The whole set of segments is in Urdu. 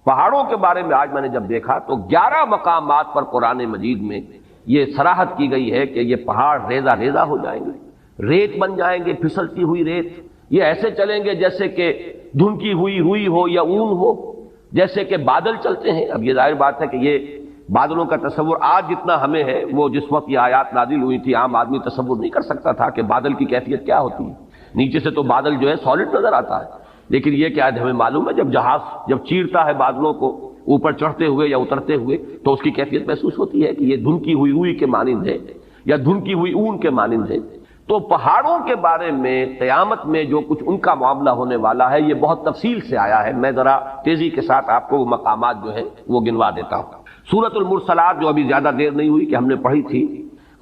پہاڑوں کے بارے میں آج میں نے جب دیکھا تو 11 مقامات پر قرآن مجید میں یہ صراحت کی گئی ہے کہ یہ پہاڑ ریزہ ریزہ ہو جائیں گے، ریت بن جائیں گے، پھسلتی ہوئی ریت، یہ ایسے چلیں گے جیسے کہ دھنکی ہوئی روئی ہو یا اون ہو، جیسے کہ بادل چلتے ہیں۔ اب یہ ظاہر بات ہے کہ یہ بادلوں کا تصور آج جتنا ہمیں ہے، وہ جس وقت یہ آیات نازل ہوئی تھی عام آدمی تصور نہیں کر سکتا تھا کہ بادل کی کیفیت کیا ہوتی ہے۔ نیچے سے تو بادل جو ہے سالڈ نظر آتا ہے، لیکن یہ کہ آج ہمیں معلوم ہے جب جہاز جب چیرتا ہے بادلوں کو اوپر چڑھتے ہوئے یا اترتے ہوئے تو اس کی کیفیت محسوس ہوتی ہے کہ یہ دھنکی ہوئی روئی کے مانند ہے یا دھنکی ہوئی اون کے مانند ہے۔ تو پہاڑوں کے بارے میں قیامت میں جو کچھ ان کا معاملہ ہونے والا ہے یہ بہت تفصیل سے آیا ہے۔ میں ذرا تیزی کے ساتھ آپ کو وہ مقامات جو ہیں وہ گنوا دیتا ہوں۔ سورۃ المرسلات جو ابھی زیادہ دیر نہیں ہوئی کہ ہم نے پڑھی تھی،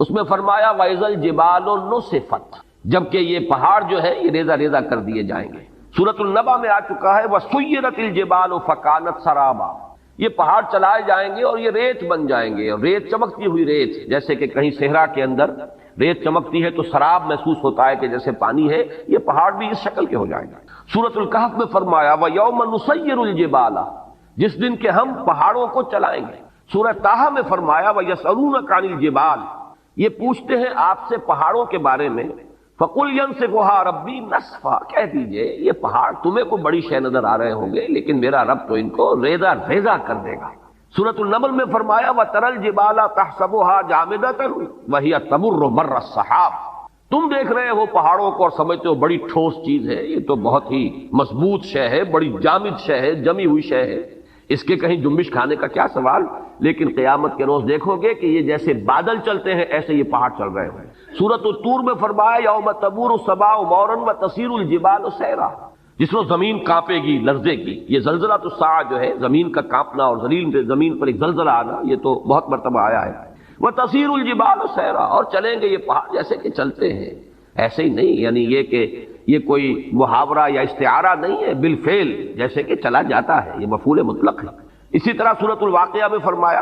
اس میں فرمایا وَإِذَا الْجِبَالُ نُسِفَتْ، جبکہ یہ پہاڑ جو ہے یہ ریزہ ریزہ کر دیے جائیں گے۔ سورۃ النبا میں آ چکا ہے وَسُيِّرَتِ الْجِبَالُ فَكَانَتْ سَرَابًا، یہ پہاڑ چلائے جائیں گے اور یہ ریت بن جائیں گے، اور ریت چمکتی ہوئی ریت، جیسے کہ کہیں صحرا کے اندر ریت چمکتی ہے تو سراب محسوس ہوتا ہے کہ جیسے پانی ہے، یہ پہاڑ بھی اس شکل کے ہو جائیں گے۔ سورۃ الکہف میں فرمایا وَيَوْمَ نُسَيِّرُ الْجِبَالَ، جس دن کہ ہم پہاڑوں کو چلائیں گے۔ سورہ طٰہٰ میں فرمایا وَيَسْأَلُونَكَ عَنِ الْجِبَالِ، یہ پوچھتے ہیں آپ سے پہاڑوں کے بارے میں، فَقُلْ يَنسِفُهَا رَبِّي نَسْفًا، کہہ دیجئے یہ پہاڑ تمہیں کو بڑی شے نظر آ رہے ہوں گے لیکن میرا رب تو ان کو ریزہ ریزہ کر دے گا۔ سورۃ النمل میں فرمایا وَتَرَى الْجِبَالَ تَحْسَبُهَا جَامِدَةً وَهِيَ تَمُرُّ مَرَّ السَّحَابِ، تم دیکھ رہے ہو پہاڑوں کو اور سمجھتے ہو بڑی ٹھوس چیز ہے، یہ تو بہت ہی مضبوط شے ہے، بڑی جامد شے ہے، جمی ہوئی شے ہے، اس کے کہیں جنبش کھانے کا کیا سوال، لیکن قیامت کے روز دیکھو گے کہ یہ جیسے بادل چلتے ہیں ایسے یہ پہاڑ چل رہے ہیں۔ سورۃ الطور میں فرمایا یوم تمور السماء مورا وتصیر الجبال سیرا، جس روز زمین کانپے گی، لرزے گی۔ یہ زلزلہ الساعہ جو ہے زمین کا کانپنا اور زمین پر ایک زلزلہ آنا، یہ تو بہت مرتبہ آیا ہے۔ وتصیر الجبال سیرا، اور چلیں گے یہ پہاڑ جیسے کہ چلتے ہیں، ایسے ہی نہیں، یعنی یہ کہ یہ کوئی محاورہ یا استعارہ نہیں ہے، بالفعل جیسے کہ چلا جاتا ہے، یہ مفعول مطلق ہے۔ اسی طرح سورۃ الواقعہ میں فرمایا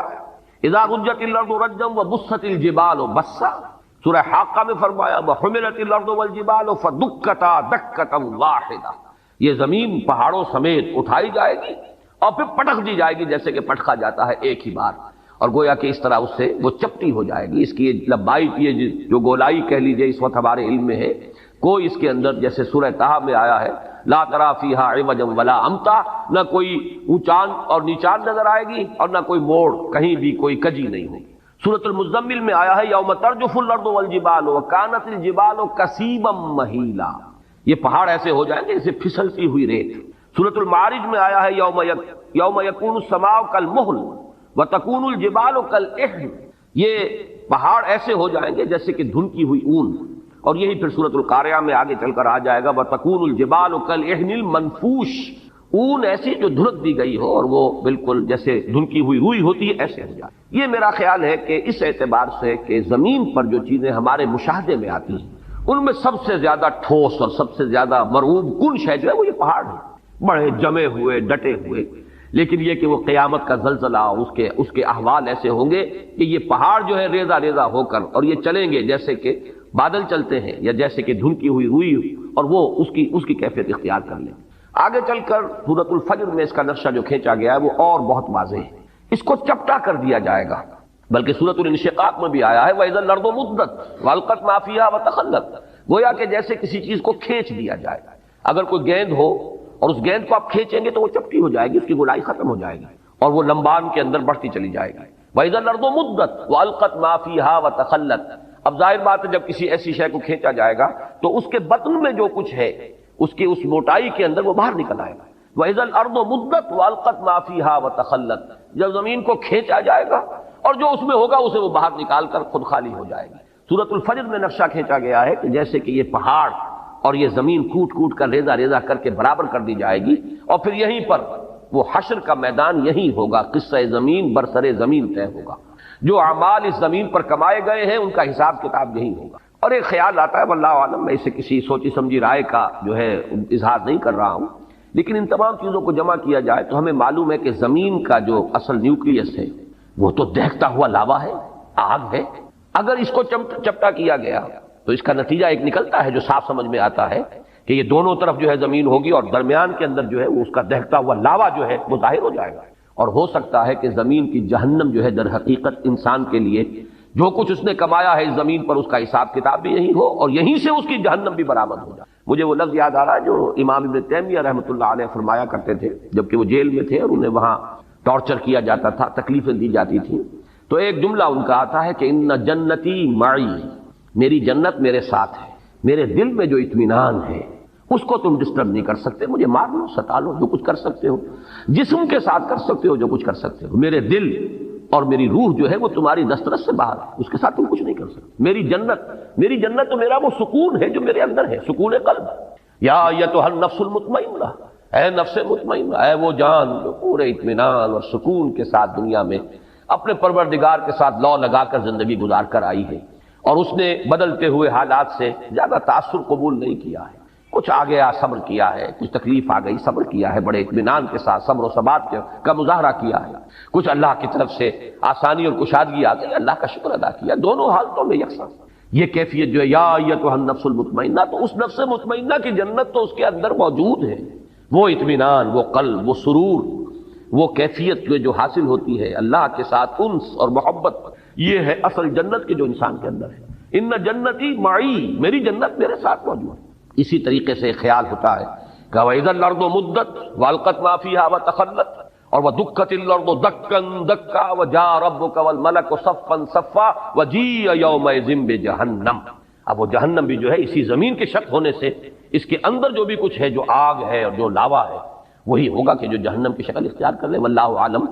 اذا رجت الارض رجا وبست الجبال بسا، سورہ حاقہ میں فرمایا وحملت الارض والجبال فدکتا دکتا واحدہ، یہ زمین پہاڑوں سمیت اٹھائی جائے گی اور پھر پٹک دی جائے گی جیسے کہ پٹکا جاتا ہے ایک ہی بار، اور گویا کہ اس طرح اس سے وہ چپٹی ہو جائے گی۔ اس کی لمبائی کی جو گولائی کہہ لیجئے اس وقت ہمارے علم میں ہے، کوئی اس کے اندر جیسے سورہ طٰہٰ میں آیا ہے لا تری فیہا عوجا ولا امتا، نہ کوئی اونچان اور نیچان نظر آئے گی اور نہ کوئی موڑ، کہیں بھی کوئی کجی نہیں ہوگی۔ سورۃ المزمل میں آیا ہے یوم ترجف الارض والجبال وکانت الجبال کثیبا مہیلا، یہ پہاڑ ایسے ہو جائیں گے جیسے پھسلتی ہوئی ریت۔ سورۃ المعارج میں آیا ہے یوم یکون السماء کالمہل وتکون الجبال کالعہن، یہ پہاڑ ایسے ہو جائیں گے جیسے کہ دھنکی ہوئی اون، اور یہی پھر سورۃ القاریہ میں آگے چل کر آ جائے گا وَتَكُونُ الْجِبَالُ كَالْعِهْنِ الْمَنْفُوشِ، اون ایسی جو دھنک دی گئی ہو اور وہ بالکل جیسے دھنکی ہوئی روئی ہوتی ہے ایسے ہو جائے۔ یہ میرا خیال ہے کہ اس اعتبار سے کہ زمین پر جو چیزیں ہمارے مشاہدے میں آتی ہیں ان میں سب سے زیادہ ٹھوس اور سب سے زیادہ مرعوب کن شے جو ہے وہ یہ پہاڑ ہے، بڑے جمے ہوئے ڈٹے ہوئے، لیکن یہ کہ وہ قیامت کا زلزلہ اس کے احوال ایسے ہوں گے کہ یہ پہاڑ جو ہے ریزہ ریزہ ہو کر اور یہ چلیں گے جیسے کہ بادل چلتے ہیں یا جیسے کہ دھنکی ہوئی روئی، اور وہ اس کی کیفیت اختیار کر لیں۔ آگے چل کر سورۃ الفجر میں اس کا نقشہ جو کھینچا گیا ہے وہ اور بہت واضح ہے، اس کو چپٹا کر دیا جائے گا، بلکہ سورۃ الانشقاق میں بھی آیا ہے وَإِذَا الْأَرْضُ مُدَّتْ وَأَلْقَتْ مَا فِيهَا وَتَخَلَّتْ، گویا کہ جیسے کسی چیز کو کھینچ دیا جائے گا۔ اگر کوئی گیند ہو اور اس گیند کو آپ کھینچیں گے تو وہ چپٹی ہو جائے گی، اس کی گولائی ختم ہو جائے گی اور وہ لمبان کے اندر بڑھتی چلی جائے گی۔ وَإِذَا الْأَرْضُ مُدَّتْ وَأَلْقَتْ مَا فِيهَا وَتَخَلَّتْ، اب ظاہر بات ہے جب کسی ایسی شے کو کھینچا جائے گا تو اس کے بطن میں جو کچھ ہے اس کی اس موٹائی کے اندر وہ باہر نکل آئے گا۔ وَإِذَا الْأَرْضُ مُدَّتْ وَأَلْقَتْ مَا فِيهَا وَتَخَلَّتْ، جب زمین کو کھینچا جائے گا اور جو اس میں ہوگا اسے وہ باہر نکال کر خود خالی ہو جائے گی۔ سورۃ الفجر میں نقشہ کھینچا گیا ہے کہ جیسے کہ یہ پہاڑ اور یہ زمین کوٹ کوٹ کر ریزہ ریزہ کر کے برابر کر دی جائے گی، اور پھر یہیں پر وہ حشر کا میدان یہی ہوگا، قصہ زمین برسر زمین طے ہوگا، جو اعمال اس زمین پر کمائے گئے ہیں ان کا حساب کتاب یہی ہوگا۔ اور ایک خیال آتا ہے واللہ عالم، میں اسے کسی سوچی سمجھی رائے کا جو ہے اظہار نہیں کر رہا ہوں، لیکن ان تمام چیزوں کو جمع کیا جائے تو ہمیں معلوم ہے کہ زمین کا جو اصل نیوکلیس ہے وہ تو دہتا ہوا لاوا ہے، آگ ہے۔ اگر اس کو چپٹا کیا گیا تو اس کا نتیجہ ایک نکلتا ہے جو صاف سمجھ میں آتا ہے کہ یہ دونوں طرف جو ہے زمین ہوگی اور درمیان کے اندر جو ہے وہ اس کا دہتا ہوا لاوا جو ہے وہ ظاہر ہو جائے گا، اور ہو سکتا ہے کہ زمین کی جہنم جو ہے در حقیقت انسان کے لیے جو کچھ اس نے کمایا ہے اس زمین پر اس کا حساب کتاب بھی یہی ہو اور یہیں سے اس کی جہنم بھی برآمد ہو جائے۔ مجھے وہ لفظ یاد آ رہا ہے جو امام ابن تیمیہ رحمۃ اللہ علیہ فرمایا کرتے تھے جبکہ وہ جیل میں تھے اور انہیں وہاں ٹارچر کیا جاتا تھا، تکلیفیں دی جاتی تھیں، تو ایک جملہ ان کا آتا ہے کہ ان جنتی معی، میری جنت میرے ساتھ ہے، میرے دل میں جو اطمینان ہے اس کو تم ڈسٹرب نہیں کر سکتے، مجھے مار لو ستا لو جو کچھ کر سکتے ہو، جسم کے ساتھ کر سکتے ہو جو کچھ کر سکتے ہو، میرے دل اور میری روح جو ہے وہ تمہاری دسترس سے باہر ہے، اس کے ساتھ تم کچھ نہیں کر سکتے۔ میری جنت تو میرا وہ سکون ہے جو میرے اندر ہے، سکون قلب۔ یا ایتھا النفس المطمئنہ، اے نفس مطمئنہ، اے وہ جان جو پورے اطمینان اور سکون کے ساتھ دنیا میں اپنے پروردگار کے ساتھ لو لگا کر زندگی گزار کر آئی ہے اور اس نے بدلتے ہوئے حالات سے زیادہ تاثر قبول نہیں کیا ہے، کچھ آ گیا صبر کیا ہے، کچھ تکلیف آ گئی صبر کیا ہے، بڑے اطمینان کے ساتھ صبر و ثبات کا مظاہرہ کیا ہے، کچھ اللہ کی طرف سے آسانی اور کشادگی آ گئی، اللہ کا شکر ادا کیا، دونوں حالتوں میں یکساں۔ یہ کیفیت جو ہے یا ایتھا النفس المطمئنہ، تو اس نفس مطمئنہ کی جنت تو اس کے اندر موجود ہے، وہ اطمینان، وہ قلب، وہ سرور، وہ کیفیت جو حاصل ہوتی ہے اللہ کے ساتھ انس اور محبت، یہ ہے اصل جنت کے جو انسان کے اندر ہے۔ ان جنتی معی، میری جنت میرے ساتھ موجود ہے۔ اسی طریقے سے خیال ہوتا ہے کہ وَإِذَا الْأَرْضُ مُدَّتْ وَأَلْقَتْ مَا فِيهَا وَتَخَلَّتْ اور وَدُكَّتِ الْأَرْضُ دَكًّا دَكًّا وَجَاءَ رَبُّكَ وَالْمَلَكُ صَفًّا صَفًّا وَجِيءَ يَوْمَئِذٍ بِجَهَنَّمَ۔ اب وہ جہنم بھی جو ہے اسی زمین کے شق ہونے سے اس کے اندر جو بھی کچھ ہے، جو آگ ہے اور جو لاوا ہے، وہی ہوگا کہ جو جہنم کی شکل اختیار کر لے، واللہ عالم۔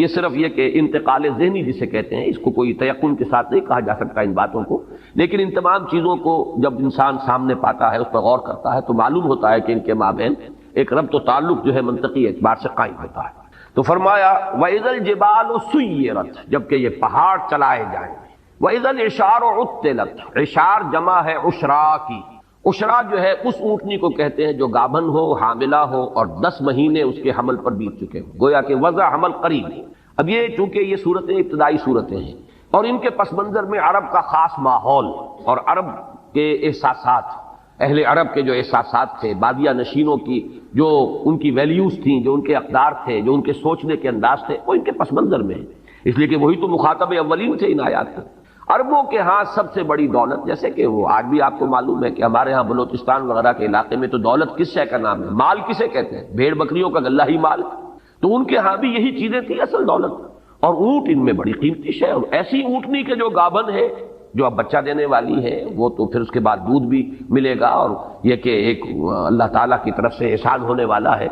یہ صرف یہ کہ انتقال ذہنی جسے کہتے ہیں، اس کو کوئی تیقن کے ساتھ نہیں کہا جا سکتا ان باتوں کو، لیکن ان تمام چیزوں کو جب انسان سامنے پاتا ہے، اس پر غور کرتا ہے تو معلوم ہوتا ہے کہ ان کے مابین ایک ربط و تعلق جو ہے منطقی اعتبار سے قائم ہوتا ہے۔ تو فرمایا وَإِذَا الْجِبَالُ سُيِّرَتْ، جبکہ یہ پہاڑ چلائے جائیں گے، وَإِذَا الْعِشَارُ عُطِّلَتْ، عشار جمع ہے عشرا کی، عشرا جو ہے اس اونٹنی کو کہتے ہیں جو گابن ہو، حاملہ ہو اور 10 مہینے اس کے حمل پر بیت چکے ہو، گویا کہ وضع حمل قریب۔ اب یہ چونکہ یہ صورتیں ابتدائی صورتیں ہیں اور ان کے پس منظر میں عرب کا خاص ماحول اور عرب کے احساسات، اہل عرب کے جو احساسات تھے، بادیہ نشینوں کی جو ان کی ویلیوز تھیں، جو ان کے اقدار تھے، جو ان کے سوچنے کے انداز تھے، وہ ان کے پس منظر میں ہیں، اس لیے کہ وہی تو مخاطب اولین تھے ان آیات کے۔ عربوں کے ہاں سب سے بڑی دولت، جیسے کہ وہ آج بھی آپ کو معلوم ہے کہ ہمارے ہاں بلوچستان وغیرہ کے علاقے میں تو دولت کس شے کا نام ہے، مال کسے کہتے ہیں، بھیڑ بکریوں کا غلہ ہی مال، تو ان کے ہاں بھی یہی چیزیں تھیں اصل دولت، اور اونٹ ان میں بڑی قیمتی شے، اور ایسی اونٹنی کے جو گابن ہے جو اب بچہ دینے والی ہے، وہ تو پھر اس کے بعد دودھ بھی ملے گا، اور یہ کہ ایک اللہ تعالیٰ کی طرف سے احسان ہونے والا ہے،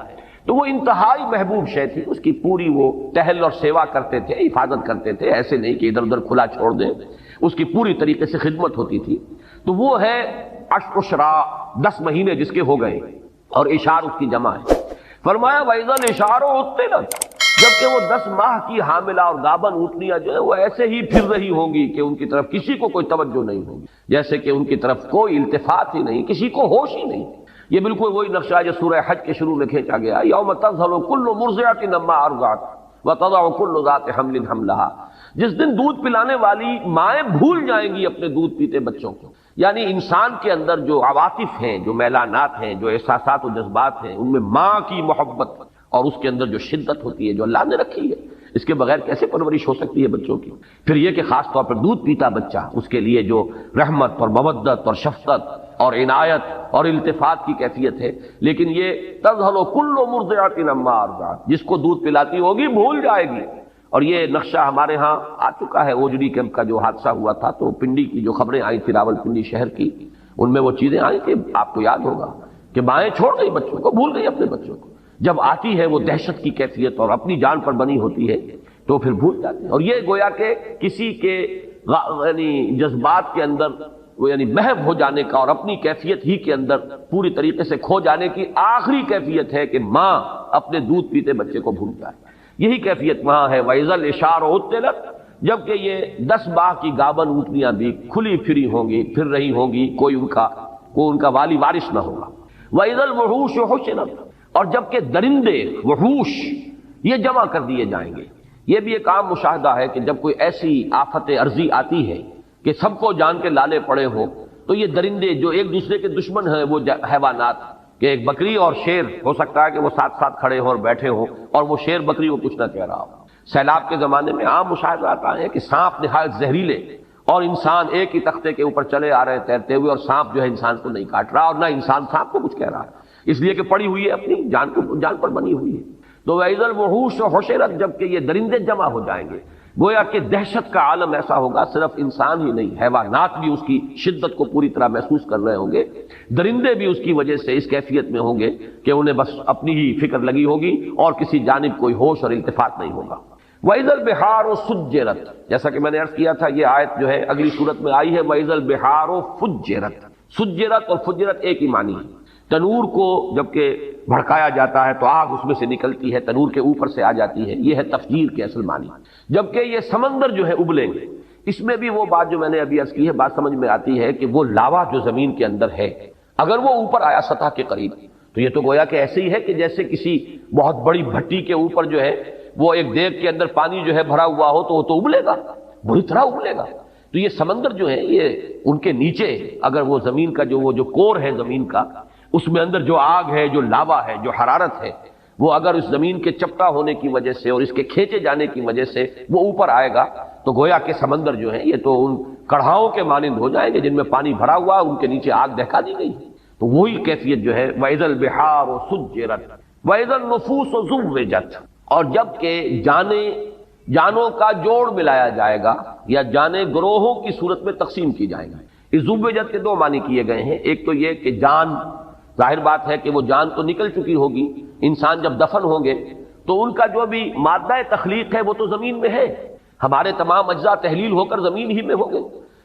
تو وہ انتہائی محبوب شے تھی، اس کی پوری وہ ٹہل اور سیوا کرتے تھے، حفاظت کرتے تھے، ایسے نہیں کہ ادھر ادھر کھلا چھوڑ دیں، اس کی پوری طریقے سے خدمت ہوتی تھی۔ تو وہ ہے عشرا، 10 مہینے جس کے ہو گئے، اور اشار اس کی جمع ہے۔ فرمایا وَإِذَا الْإِشَارُ عُطِّلَتْ، جبکہ وہ 10 ماہ کی حاملہ اور گابن اونٹنیاں جو ہے وہ ایسے ہی پھر رہی ہوں گی کہ ان کی طرف کسی کو کوئی توجہ نہیں ہوگی، جیسے کہ ان کی طرف کوئی التفات ہی نہیں، کسی کو ہوش ہی نہیں۔ یہ بالکل وہی نقشہ جو سورہ حج کے شروع میں کھینچا گیا، یوم تذہل کل مرضعۃ عما ارضعت وتضع کل ذات حمل حملها، جس دن دودھ پلانے والی مائیں بھول جائیں گی اپنے دودھ پیتے بچوں کو، یعنی انسان کے اندر جو عواطف ہیں، جو میلانات ہیں، جو احساسات و جذبات ہیں، ان میں ماں کی محبت اور اس کے اندر جو شدت ہوتی ہے جو اللہ نے رکھی ہے، اس کے بغیر کیسے پرورش ہو سکتی ہے بچوں کی؟ پھر یہ کہ خاص طور پر دودھ پیتا بچہ، اس کے لیے جو رحمت اور مودت اور شفقت اور عنایت اور التفات کی کیفیت ہے، لیکن یہ تذہل کل مرضعۃ عما ارضعت، جس کو دودھ پلاتی ہوگی بھول جائے گی۔ اور یہ نقشہ ہمارے ہاں آ چکا ہے، اوجڑی کیمپ کا جو حادثہ ہوا تھا، تو پنڈی کی جو خبریں آئی تھی راول پنڈی شہر کی، ان میں وہ چیزیں آئی کہ آپ کو یاد ہوگا کہ مائیں چھوڑ گئی بچوں کو، بھول گئی اپنے بچوں کو، جب آتی ہے وہ دہشت کی کیفیت اور اپنی جان پر بنی ہوتی ہے تو پھر بھول جاتے ہیں، اور یہ گویا کہ کسی کے یعنی جذبات کے اندر وہ یعنی محو ہو جانے کا اور اپنی کیفیت ہی کے اندر پوری طریقے سے کھو جانے کی آخری کیفیت ہے کہ ماں اپنے دودھ پیتے بچے کو بھول جائے، یہی کیفیت وہاں ہے۔ وَإِذَا الْإِشَارُ عُطِّلَتْ، جبکہ یہ 10 ماہ کی گابن اونٹنیاں بھی کھلی پھری ہوں گی، پھر رہی ہوں گی، کوئی ان کا والی وارث نہ ہوگا۔ وَإِذَا الْوُحُوشُ حُشِرَتْ، اور جبکہ درندے وحوش یہ جمع کر دیے جائیں گے۔ یہ بھی ایک عام مشاہدہ ہے کہ جب کوئی ایسی آفت ارضی آتی ہے کہ سب کو جان کے لالے پڑے ہو، تو یہ درندے جو ایک دوسرے کے دشمن ہیں وہ حیوانات، کہ ایک بکری اور شیر ہو سکتا ہے کہ وہ ساتھ ساتھ کھڑے ہوں اور بیٹھے ہوں اور وہ شیر بکری کو کچھ نہ کہہ رہا ہو۔ سیلاب کے زمانے میں عام مشاہدات آئے ہیں کہ سانپ نہایت زہریلے، اور انسان ایک ہی تختے کے اوپر چلے آ رہے ہیں تیرتے ہوئے، اور سانپ جو ہے انسان کو نہیں کاٹ رہا اور نہ انسان سانپ کو کچھ کہہ رہا ہے، اس لیے کہ پڑی ہوئی ہے، اپنی جان پر بنی ہوئی ہے۔ تو وَإِذَا الْوُحُوشُ حُشِرَتْ، جب کہ یہ درندے جمع ہو جائیں گے، گویا کہ دہشت کا عالم ایسا ہوگا، صرف انسان ہی نہیں، حیوانات بھی اس کی شدت کو پوری طرح محسوس کر رہے ہوں گے، درندے بھی اس کی وجہ سے اس کیفیت میں ہوں گے کہ انہیں بس اپنی ہی فکر لگی ہوگی اور کسی جانب کوئی ہوش اور التفات نہیں ہوگا۔ وَإِذَا الْبِحَارُ سُجِّرَتْ، جیسا کہ میں نے عرض کیا تھا یہ آیت جو ہے اگلی صورت میں آئی ہے، وَإِذَا الْبِحَارُ فُجِّرَتْ، سجرت اور فجرت ایک ہی معنی ہے۔ تنور کو جب کہ بھڑکایا جاتا ہے تو آگ اس میں سے نکلتی ہے، تنور کے اوپر سے آ جاتی ہے، یہ ہے تفجیر کے اصل معنی۔ جبکہ یہ سمندر جو ہے ابلیں گے، اس میں بھی وہ بات جو میں نے ابھی عرض کی ہے، بات سمجھ میں آتی ہے کہ وہ لاوا جو زمین کے اندر ہے، اگر وہ اوپر آیا سطح کے قریب تو یہ تو گویا کہ ایسے ہی ہے کہ جیسے کسی بہت بڑی بھٹی کے اوپر جو ہے وہ ایک دیگ کے اندر پانی جو ہے بھرا ہوا ہو تو وہ تو ابلے گا، بری طرح ابلے گا۔ تو یہ سمندر جو ہے یہ ان کے نیچے اگر وہ زمین کا وہ جو کور ہے زمین کا، اس میں اندر جو آگ ہے، جو لاوا ہے، جو حرارت ہے، وہ اگر اس زمین کے چپٹا ہونے کی وجہ سے اور اس کے کھینچے جانے کی وجہ سے وہ اوپر آئے گا تو گویا کہ سمندر جو ہے یہ تو ان کڑھاؤں کے مانند ہو جائیں گے جن میں پانی بھرا ہوا، ان کے نیچے آگ دہکا دی گئی۔ تو وہی کیفیت جو ہے وَإِذَا الْبِحَارُ سُجِّرَتْ وَإِذَا النُّفُوسُ زُوِّجَتْ، اور جب کہ جانوں کا جوڑ ملایا جائے گا یا جانیں گروہوں کی صورت میں تقسیم کی جائیں گی۔ اس زوِّجت کے دو معنی کیے گئے ہیں، ایک تو یہ کہ جان، ظاہر بات ہے کہ وہ جان تو نکل چکی ہوگی، انسان جب دفن ہوں گے تو ان کا جو بھی مادہ تخلیق ہے وہ تو زمین میں ہے، ہمارے تمام اجزاء تحلیل ہو کر زمین ہی میں ہوں گے،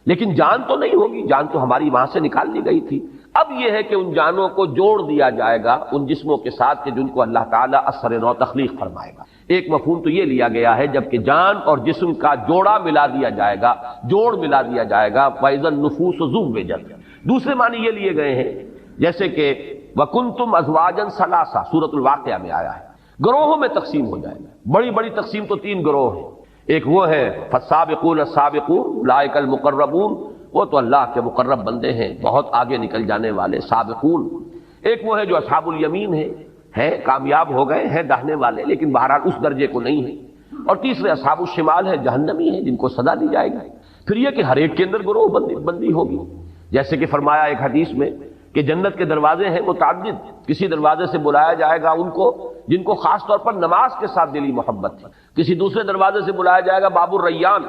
لیکن جان تو نہیں ہوگی، جان تو ہماری وہاں سے نکال لی گئی تھی۔ اب یہ ہے کہ ان جانوں کو جوڑ دیا جائے گا ان جسموں کے ساتھ کہ جن کو اللہ تعالیٰ اثر نو تخلیق فرمائے گا۔ ایک مفہوم تو یہ لیا گیا ہے جبکہ جان اور جسم کا جوڑا ملا دیا جائے گا، جوڑ ملا دیا جائے گا، وَإِذَا النُّفُوسُ زُوِّجَتْ۔ دوسرے معنی یہ لیے گئے ہیں جیسے کہ وَكُنْتُمْ أَزْوَاجًا ثَلَاثًا سورۃ الواقعہ میں آیا ہے، گروہوں میں تقسیم ہو جائے گا۔ بڑی بڑی تقسیم تو تین گروہ ہیں، ایک وہ ہے فَالسَّابِقُونَ السَّابِقُونَ أُولَٰئِكَ الْمُقَرَّبُونَ، وہ تو اللہ کے مقرب بندے ہیں، بہت آگے نکل جانے والے سابقون۔ ایک وہ ہے جو اصحاب الیمین ہیں کامیاب ہو گئے ہیں داہنے والے لیکن بہرحال اس درجے کو نہیں ہیں، اور تیسرے اصحاب الشمال ہیں جہنمی ہیں جن کو سزا دی جائے گی۔ پھر یہ کہ ہر ایک کے اندر گروہ بندی ہوگی، جیسے کہ فرمایا ایک حدیث میں کہ جنت کے دروازے ہیں متعدد، کسی دروازے سے بلایا جائے گا ان کو جن کو خاص طور پر نماز کے ساتھ دلی محبت تھی، کسی دوسرے دروازے سے بلایا جائے گا باب الریان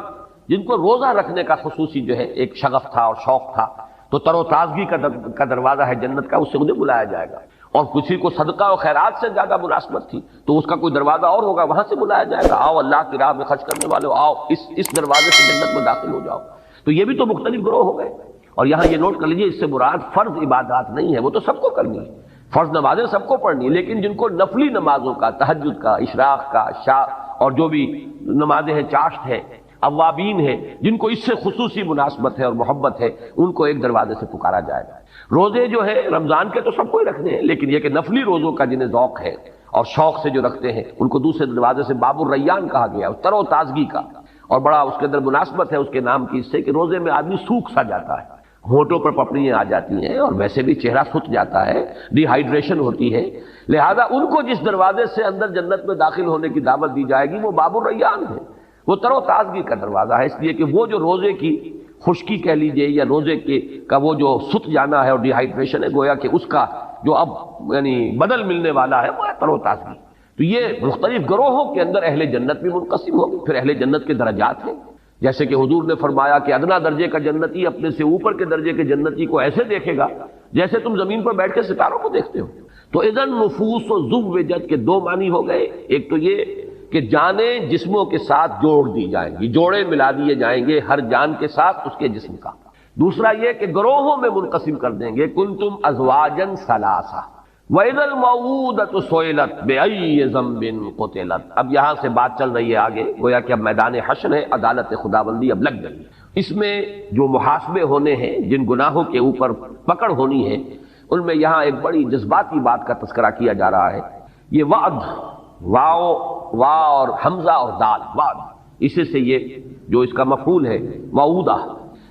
جن کو روزہ رکھنے کا خصوصی جو ہے ایک شغف تھا اور شوق تھا، تو تر و تازگی کا دروازہ ہے جنت کا، اس سے انہیں بلایا جائے گا، اور کسی کو صدقہ و خیرات سے زیادہ مناسبت تھی تو اس کا کوئی دروازہ اور ہوگا، وہاں سے بلایا جائے گا، آؤ اللہ کی راہ میں خرچ کرنے والے آؤ اس دروازے سے جنت میں داخل ہو جاؤ۔ تو یہ بھی تو مختلف گروہ ہو گئے، اور یہاں یہ نوٹ کر لیجیے اس سے مراد فرض عبادات نہیں ہے، وہ تو سب کو کرنی ہے، فرض نمازیں سب کو پڑھنی ہے، لیکن جن کو نفلی نمازوں کا، تہجد کا، اشراق کا، عشاء اور جو بھی نمازیں ہیں، چاشت ہے، اوابین ہے، جن کو اس سے خصوصی مناسبت ہے اور محبت ہے، ان کو ایک دروازے سے پکارا جائے گا۔ روزے جو ہے رمضان کے تو سب کو ہی رکھنے ہیں، لیکن یہ کہ نفلی روزوں کا جنہیں ذوق ہے اور شوق سے جو رکھتے ہیں ان کو دوسرے دروازے سے باب الریان کہا گیا، تر و تازگی کا، اور بڑا اس کے اندر مناسبت ہے اس کے نام کی، اس سے کہ روزے میں آدمی سوکھ سا جاتا ہے، ہونٹوں پر پپڑیاں آ جاتی ہیں اور ویسے بھی چہرہ سوکھ جاتا ہے، ڈی ہائیڈریشن ہوتی ہے، لہذا ان کو جس دروازے سے اندر جنت میں داخل ہونے کی دعوت دی جائے گی وہ باب الریان ہے، وہ تر و تازگی کا دروازہ ہے، اس لیے کہ وہ جو روزے کی خشکی کہہ لیجئے یا روزے کا وہ جو سوکھ جانا ہے اور ڈی ہائیڈریشن ہے، گویا کہ اس کا جو اب یعنی بدل ملنے والا ہے وہ ہے تر و تازگی۔ تو یہ مختلف گروہوں کے اندر اہل جنت بھی منقسم ہوگی، پھر اہل جنت کے درجات ہیں، جیسے کہ حضور نے فرمایا کہ ادنا درجے کا جنتی اپنے سے اوپر کے درجے کے جنتی کو ایسے دیکھے گا جیسے تم زمین پر بیٹھ کے ستاروں کو دیکھتے ہو۔ تو اذا النفوس زوجت کے دو معنی ہو گئے، ایک تو یہ کہ جانیں جسموں کے ساتھ جوڑ دی جائیں گی، جوڑے ملا دیے جائیں گے ہر جان کے ساتھ اس کے جسم کا۔ دوسرا یہ کہ گروہوں میں منقسم کر دیں گے، کنتم ازواجا ثلاثہ وَإِذَا الْمَوْءُودَةُ سُئِلَتْ بِأَيِّ ذَنبٍ قُتِلَتْ۔ اب یہاں سے بات چل رہی ہے آگے، گویا کہ اب میدان حشر ہے، عدالت خداوندی اب لگ گئی، اس میں جو محاسبے ہونے ہیں، جن گناہوں کے اوپر پکڑ ہونی ہے، ان میں یہاں ایک بڑی جذباتی بات کا تذکرہ کیا جا رہا ہے۔ یہ وعد، وا اور حمزہ اور دال، وعد، اسی سے یہ جو اس کا مفعول ہے موعودہ،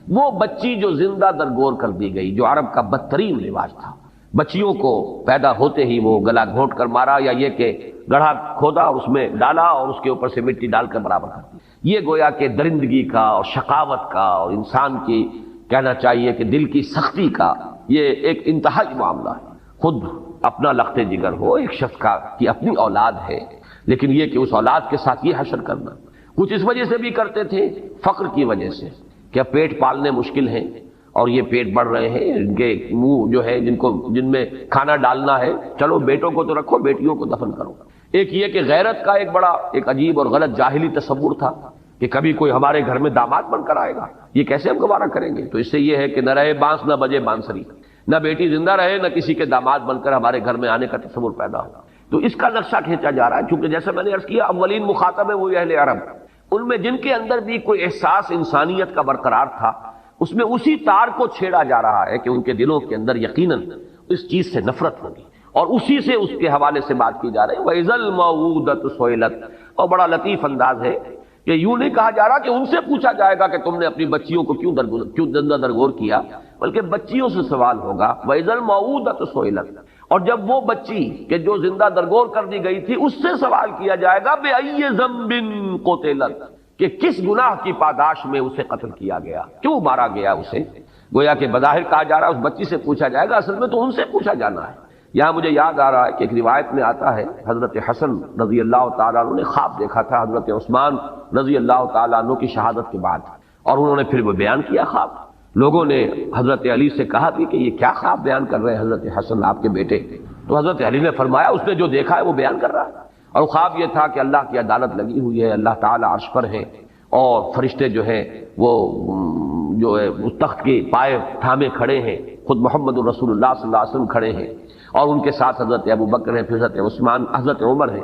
وہ بچی جو زندہ درگور کر دی گئی، جو عرب کا بدترین رواج تھا، بچیوں کو پیدا ہوتے ہی وہ گلا گھونٹ کر مارا، یا یہ کہ گڑھا کھودا اور اس میں ڈالا اور اس کے اوپر سے مٹی ڈال کر برابر کر دی. یہ گویا کہ درندگی کا اور شقاوت کا اور انسان کی کہنا چاہیے کہ دل کی سختی کا یہ ایک انتہائی معاملہ ہے. خود اپنا لخت جگر ہو ایک شخص کا کہ اپنی اولاد ہے، لیکن یہ کہ اس اولاد کے ساتھ یہ حشر کرنا. کچھ اس وجہ سے بھی کرتے تھے، فقر کی وجہ سے، کہ پیٹ پالنے مشکل ہیں اور یہ پیٹ بڑھ رہے ہیں، ان کے منہ جو ہے جن میں کھانا ڈالنا ہے، چلو بیٹوں کو تو رکھو، بیٹیوں کو دفن کرو. ایک یہ کہ غیرت کا ایک بڑا ایک عجیب اور غلط جاہلی تصور تھا کہ کبھی کوئی ہمارے گھر میں داماد بن کر آئے گا، یہ کیسے ہم گوارا کریں گے. تو اس سے یہ ہے کہ نہ رہے بانس نہ بجے بانسری، نہ بیٹی زندہ رہے نہ کسی کے داماد بن کر ہمارے گھر میں آنے کا تصور پیدا ہو. تو اس کا نقشہ کھینچا جا رہا ہے، چونکہ جیسے میں نے عرض کیا اولین مخاطب ہے وہ اہل عرب، ان میں جن کے اندر بھی کوئی احساس انسانیت کا برقرار تھا، اس میں اسی تار کو چھیڑا جا رہا ہے کہ ان کے دلوں کے اندر یقیناً اس چیز سے نفرت ہوگی، اور اسی سے اس کے حوالے سے بات کی جا رہی ہے. وَإِذَا الْمَوْءُودَةُ سُئِلَتْ، اور بڑا لطیف انداز ہے کہ یوں نہیں کہا جا رہا کہ ان سے پوچھا جائے گا کہ تم نے اپنی بچیوں کو کیوں زندہ درگور کیا، بلکہ بچیوں سے سوال ہوگا. وَإِذَا الْمَوْءُودَةُ سُئِلَتْ، اور جب وہ بچی کہ جو زندہ درگور کر دی گئی تھی اس سے سوال کیا جائے گا بِأَيِّ ذَنبٍ قُتِلَتْ، کہ کس گناہ کی پاداش میں اسے قتل کیا گیا، کیوں مارا گیا اسے. گویا کہ بظاہر کہا جا رہا ہے اس بچی سے پوچھا جائے گا، اصل میں تو ان سے پوچھا جانا ہے. یہاں مجھے یاد آ رہا ہے کہ ایک روایت میں آتا ہے حضرت حسن رضی اللہ تعالیٰ عنہ نے خواب دیکھا تھا حضرت عثمان رضی اللہ تعالیٰ عنہ کی شہادت کے بعد، اور انہوں نے پھر وہ بیان کیا خواب. لوگوں نے حضرت علی سے کہا کہ یہ کیا خواب بیان کر رہے ہیں حضرت حسن آپ کے بیٹے، تو حضرت علی نے فرمایا اس نے جو دیکھا ہے وہ بیان کر رہا ہے. اور خواب یہ تھا کہ اللہ کی عدالت لگی ہوئی ہے، اللہ تعالیٰ عرش پر ہے، اور فرشتے جو ہیں وہ جو ہے اس تخت کے پائے تھامے کھڑے ہیں، خود محمد الرسول اللہ صلی اللہ علیہ وسلم کھڑے ہیں، اور ان کے ساتھ حضرت ابو بکر ہیں، پھر حضرت عثمان، حضرت عمر ہیں.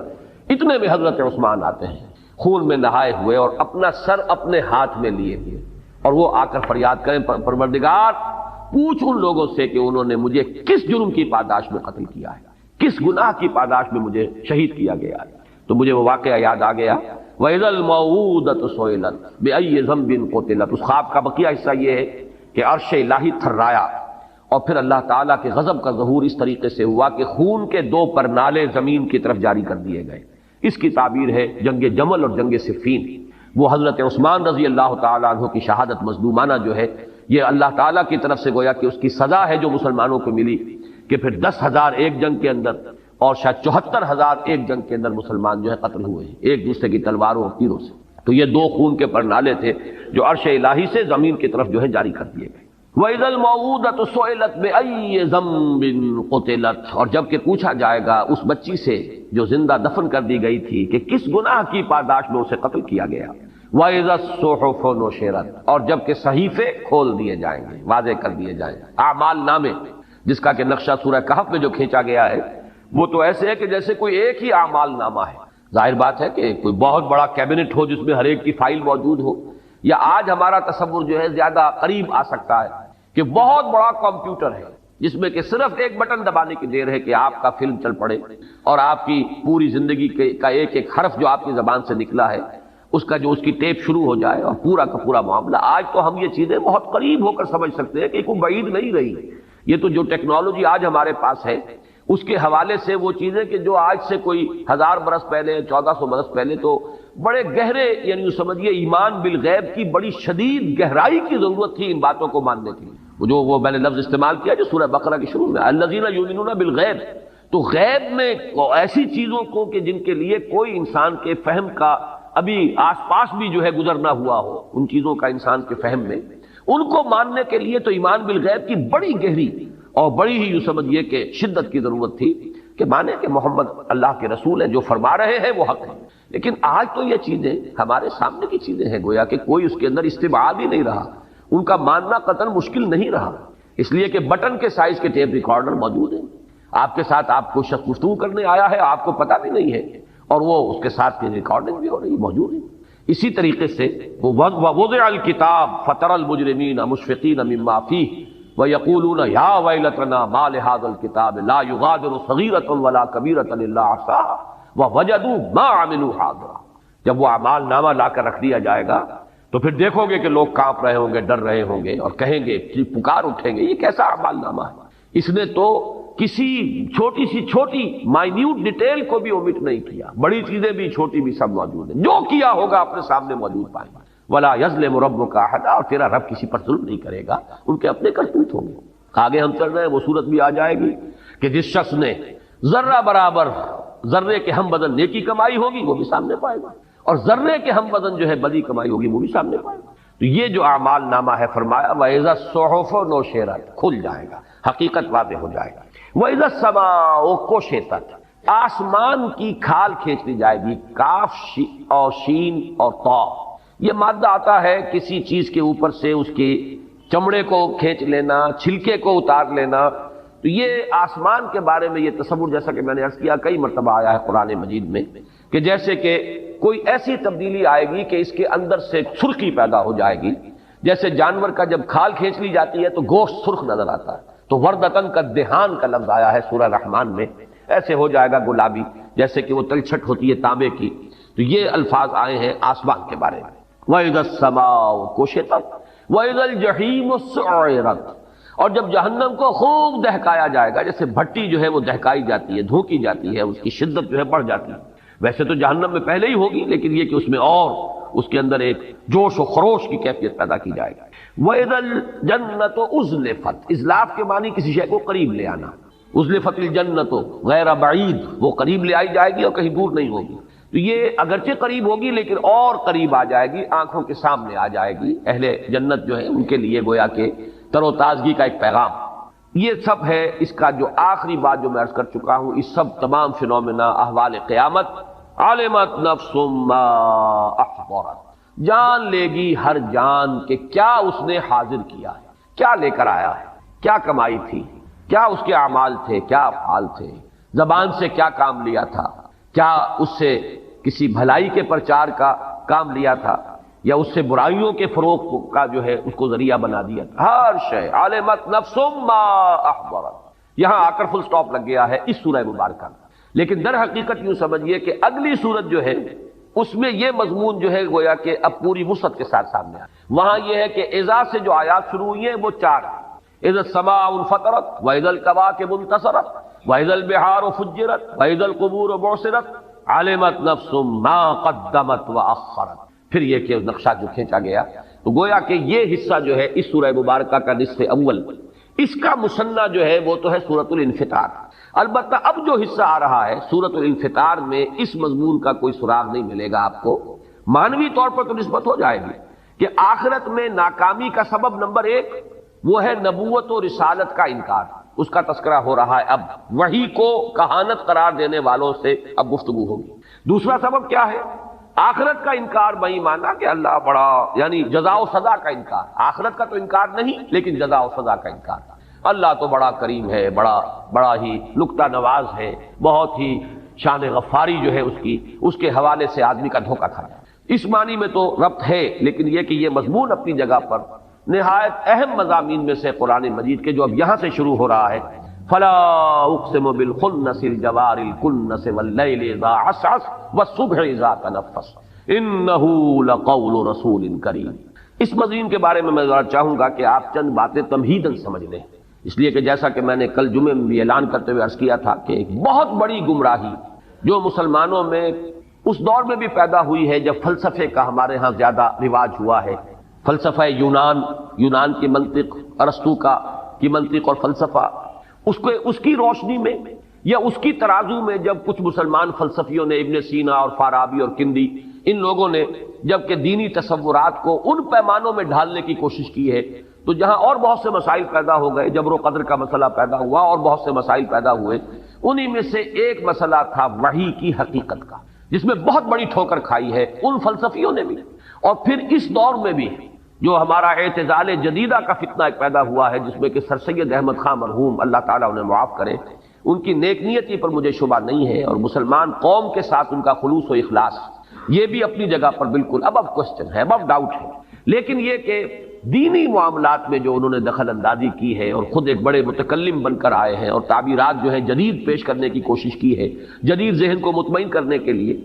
اتنے میں حضرت عثمان آتے ہیں خون میں نہائے ہوئے اور اپنا سر اپنے ہاتھ میں لیے ہوئے، اور وہ آ کر فریاد کریں پروردگار پوچھ ان لوگوں سے کہ انہوں نے مجھے کس جرم کی پاداش میں قتل کیا ہے، کس گناہ کی پاداش میں مجھے شہید کیا گیا ہے. تو مجھے وہ واقعہ یاد آ گیا. وَإِذَا الْمَوْءُودَةُ سُئِلَتْ بِأَيِّ ذَنبٍ قُتِلَتْ. اس خواب کا بقیہ حصہ یہ ہے کہ عرش الہی تھرایا، اور پھر اللہ تعالیٰ کے غضب کا ظہور اس طریقے سے ہوا کہ خون کے دو پرنالے زمین کی طرف جاری کر دیے گئے. اس کی تعبیر ہے جنگ جمل اور جنگ صفین. وہ حضرت عثمان رضی اللہ تعالیٰ عنہ کی شہادت مظلومانہ جو ہے، یہ اللہ تعالیٰ کی طرف سے گویا کہ اس کی سزا ہے جو مسلمانوں کو ملی، کہ پھر 10,000 ایک جنگ کے اندر اور شاید 74,000 ایک جنگ کے اندر مسلمان جو ہے قتل ہوئے ہیں ایک دوسرے کی تلواروں اور تیروں سے. تو یہ دو خون کے پرنالے تھے جو عرش الہی سے زمین کی طرف جو ہے جاری کر دیے گئے. وَإِذَا الْمَوْءُودَةُ سُئِلَتْ بِأَيِّ ذَنبٍ قُتِلَتْ. اور جب کہ پوچھا جائے گا اس بچی سے جو زندہ دفن کر دی گئی تھی کہ کس گناہ کی پاداش میں اسے قتل کیا گیا. وَإِذَا الصُّحُفُ نُشِرَتْ. اور جب کہ صحیفے کھول دیے جائیں گے، واضح کر دیے جائیں گے. اعمال نامے جس کا کہ نقشہ سورہ کہف میں جو کھینچا گیا ہے وہ تو ایسے ہے کہ جیسے کوئی ایک ہی اعمال نامہ ہے. ظاہر بات ہے کہ کوئی بہت بڑا کیبنٹ ہو جس میں ہر ایک کی فائل موجود ہو، یا آج ہمارا تصور جو ہے زیادہ قریب آ سکتا ہے کہ بہت بڑا کمپیوٹر ہے جس میں کہ صرف ایک بٹن دبانے کی دیر ہے کہ آپ کا فلم چل پڑے اور آپ کی پوری زندگی کا ایک ایک حرف جو آپ کی زبان سے نکلا ہے اس کا جو اس کی ٹیپ شروع ہو جائے اور پورا کا پورا معاملہ. آج تو ہم یہ چیزیں بہت قریب ہو کر سمجھ سکتے ہیں کہ کوئی بعید نہیں رہی. یہ تو جو ٹیکنالوجی آج ہمارے پاس ہے اس کے حوالے سے وہ چیزیں کہ جو آج سے کوئی 1000 برس پہلے 1400 برس پہلے تو بڑے گہرے، یعنی سمجھیے ایمان بالغیب کی بڑی شدید گہرائی کی ضرورت تھی ان باتوں کو ماننے کی. وہ میں نے لفظ استعمال کیا جو سورہ بقرہ کے شروع میں الذین یؤمنون بالغیب. تو غیب میں ایسی چیزوں کو کہ جن کے لیے کوئی انسان کے فہم کا ابھی آس پاس بھی جو ہے گزر نہ ہوا ہو، ان چیزوں کا انسان کے فہم میں ان کو ماننے کے لیے تو ایمان بالغیب کی بڑی گہری اور بڑی ہی یوں سمجھیے کہ شدت کی ضرورت تھی کہ مانے کہ محمد اللہ کے رسول ہے، جو فرما رہے ہیں وہ حق ہے. لیکن آج تو یہ چیزیں ہمارے سامنے کی چیزیں ہیں، گویا کہ کوئی اس کے اندر استبعاد ہی نہیں رہا، ان کا ماننا قطعاً مشکل نہیں رہا، اس لیے کہ بٹن کے سائز کے ٹیپ ریکارڈر موجود ہیں. آپ کے ساتھ آپ کو شخص گفتگو کرنے آیا ہے، آپ کو پتہ بھی نہیں ہے، اور وہ اس کے ساتھ کی ریکارڈنگ بھی ہو رہی موجود ہے. اسی طریقے سے وَوَضِعَ الْكِتَابَ فَتَرَى الْمُجْرِمِينَ مُشْفِقِينَ مِمَّا فِيهِ وَيَقُولُونَ يَا وَيْلَتَنَا مَا لِهَذَا الْكِتَابِ لَا يُغَادِرُ صَغِيرَةً وَلَا كَبِيرَةً إِلَّا أَحْصَاهَا وَوَجَدُوا مَا عَمِلُوا حَاضِرًا. جب وہ اعمال نامہ لا کر رکھ دیا جائے گا تو پھر دیکھو گے کہ لوگ کانپ رہے ہوں گے، ڈر رہے ہوں گے اور کہیں گے، پکار اٹھیں گے، یہ کیسا اعمال نامہ ہے؟ اس نے تو کسی چھوٹی سی چھوٹی مائنیوٹ ڈیٹیل کو بھی اومٹ نہیں کیا، بڑی چیزیں بھی چھوٹی بھی سب موجود ہیں، جو کیا ہوگا اپنے سامنے موجود پائیں گے۔ وَلَا يَظْلِمُ رَبُّكَ أَحَدًا، اور تیرا رب کسی پر ظلم نہیں کرے گا، ان کے اپنے کرتوت ہوں گے۔ آگے ہم چل رہے ہیں، وہ صورت بھی آ جائے گی کہ جس شخص نے ذرہ برابر ذرے کے ہم وزن نیکی کمائی ہوگی وہ بھی سامنے پائے گا، اور ذرے کے ہم وزن جو ہے بدی کمائی ہوگی وہ بھی سامنے پائے گا۔ تو یہ جو اعمال نامہ ہے، فرمایا وَإِذَا الصُّحُفُ نُشِرَتْ، کھل جائے گا، حقیقت واضح ہو جائے گا۔ وَإِذَا السَّمَاءُ كُشِطَتْ، آسمان کی کھال کھینچ لی جائے گی، کاف اور شین اور طا، یہ مادہ آتا ہے کسی چیز کے اوپر سے اس کے چمڑے کو کھینچ لینا، چھلکے کو اتار لینا۔ تو یہ آسمان کے بارے میں یہ تصور، جیسا کہ میں نے عرض کیا، کئی مرتبہ آیا ہے قرآن مجید میں، کہ جیسے کہ کوئی ایسی تبدیلی آئے گی کہ اس کے اندر سے سرخی پیدا ہو جائے گی، جیسے جانور کا جب کھال کھینچ لی جاتی ہے تو گوشت سرخ نظر آتا ہے، تو وردتن کا دہان کا لفظ آیا ہے سورہ رحمان میں، ایسے ہو جائے گا گلابی، جیسے کہ وہ تلچھٹ ہوتی ہے تانبے کی۔ تو یہ الفاظ آئے ہیں آسمان کے بارے میں۔ وَإِذَا السَّمَاءُ كُشِطَتْ وَإِذَا الْجَحِيمُ سُعِّرَتْ، اور جب جہنم کو خوب دہکایا جائے گا، جیسے بھٹی جو ہے وہ دہکائی جاتی ہے، دھوکی جاتی ہے، اس کی شدت جو ہے بڑھ جاتی ہے، ویسے تو جہنم میں پہلے ہی ہوگی، لیکن یہ کہ اس میں اور اس کے اندر ایک جوش و خروش کی کیفیت پیدا کی جائے گی۔ وَإِذَا الْجَنَّةُ أُزْلِفَتْ، ازلاف کے معنی کسی شے کو قریب لے آنا، اُزْلِفَتِ الْجَنَّةُ غیر بعید، وہ قریب لے آئی جائے گی اور کہیں دور نہیں ہوگی۔ تو یہ اگرچہ قریب ہوگی لیکن اور قریب آ جائے گی، آنکھوں کے سامنے آ جائے گی۔ اہل جنت جو ہے ان کے لیے گویا کہ تر و تازگی کا ایک پیغام۔ یہ سب ہے اس کا جو آخری بات جو میں عرض کر چکا ہوں، اس سب تمام فنومنا احوال قیامت۔ علمت نفس ما احضرت، جان لے گی ہر جان کہ کیا اس نے حاضر کیا ہے، کیا لے کر آیا ہے، کیا کمائی تھی، کیا اس کے اعمال تھے، کیا افعال تھے، زبان سے کیا کام لیا تھا، کیا اس سے کسی بھلائی کے پرچار کا کام لیا تھا یا اس سے برائیوں کے فروغ کا جو ہے اس کو ذریعہ بنا دیا تھا۔ ہر شے علمت نفس ما احضرت، یہاں آ کر فل سٹاپ لگ گیا ہے اس سورہ مبارکہ میں، لیکن در حقیقت یوں سمجھیے کہ اگلی سورت جو ہے اس میں یہ مضمون جو ہے گویا کہ اب پوری وسعت کے ساتھ سامنے آیا۔ وہاں یہ ہے کہ اذا سے جو آیات شروع ہوئی ہیں وہ 4 ہیں، اذا السماء انفطرت واذا الكواكب انتصرت واذا البحار فجرت واذا القبور بعثرت علمت نفس ما قدمت واخرت۔ پھر یہ کہ نقشہ جو کھینچا گیا، تو گویا کہ یہ حصہ جو ہے اس سورہ مبارکہ کا نصف اول، اس کا مثنیٰ جو ہے وہ تو ہے سورۃ الانفطار۔ البتہ اب جو حصہ آ رہا ہے سورۃ الانفطار میں اس مضمون کا کوئی سراغ نہیں ملے گا آپ کو، معنوی طور پر تو نسبت ہو جائے گی کہ آخرت میں ناکامی کا سبب نمبر 1 وہ ہے نبوت و رسالت کا انکار، اس کا تذکرہ ہو رہا ہے۔ اب وحی کو کہانت قرار دینے والوں سے اب گفتگو ہوگی۔ دوسرا سبب کیا ہے؟ آخرت کا انکار بھائی مانا کہ اللہ بڑا، یعنی جزا و سزا کا انکار، آخرت کا تو انکار نہیں لیکن جزا و سزا کا انکار۔ اللہ تو بڑا کریم ہے، بڑا ہی نکتہ نواز ہے، بہت ہی شان غفاری جو ہے اس کے حوالے سے آدمی کا دھوکہ کھا جائے، اس معنی میں تو ربط ہے، لیکن یہ کہ یہ مضمون اپنی جگہ پر نہایت اہم مضامین میں سے قرآن مجید کے جو اب یہاں سے شروع ہو رہا ہے، فلا اقسم بالخنس الجوار الکنس واللیل اذا عسعس والصبح اذا تنفس انہ لقول رسول کریم۔ اس مضمون کے بارے میں ذرا چاہوں گا کہ آپ چند باتیں تمہیداً سمجھ لیں، اس لیے کہ جیسا کہ میں نے کل جمعے میں بھی اعلان کرتے ہوئے عرض کیا تھا کہ ایک بہت بڑی گمراہی جو مسلمانوں میں اس دور میں بھی پیدا ہوئی ہے جب فلسفے کا ہمارے ہاں زیادہ رواج ہوا ہے، فلسفہ یونان کی منطق، ارسطو کی منطق اور فلسفہ، اس کی روشنی میں یا اس کی ترازو میں جب کچھ مسلمان فلسفیوں نے، ابن سینا اور فارابی اور کندی، ان لوگوں نے جب کہ دینی تصورات کو ان پیمانوں میں ڈھالنے کی کوشش کی ہے، تو جہاں اور بہت سے مسائل پیدا ہو گئے، جبر و قدر کا مسئلہ پیدا ہوا اور بہت سے مسائل پیدا ہوئے، انہی میں سے ایک مسئلہ تھا وحی کی حقیقت کا، جس میں بہت بڑی ٹھوکر کھائی ہے ان فلسفیوں نے بھی۔ اور پھر اس دور میں بھی جو ہمارا اعتزال جدیدہ کا فتنہ ایک پیدا ہوا ہے، جس میں کہ سر سید احمد خان مرحوم اللہ تعالیٰ انہیں معاف کرے، ان کی نیک نیتی پر مجھے شبہ نہیں ہے، اور مسلمان قوم کے ساتھ ان کا خلوص و اخلاص یہ بھی اپنی جگہ پر بالکل اب کوشچن ہے، اب ڈاؤٹ ہے، لیکن یہ کہ دینی معاملات میں جو انہوں نے دخل اندازی کی ہے اور خود ایک بڑے متکلم بن کر آئے ہیں اور تعبیرات جو ہے جدید پیش کرنے کی کوشش کی ہے جدید ذہن کو مطمئن کرنے کے لیے،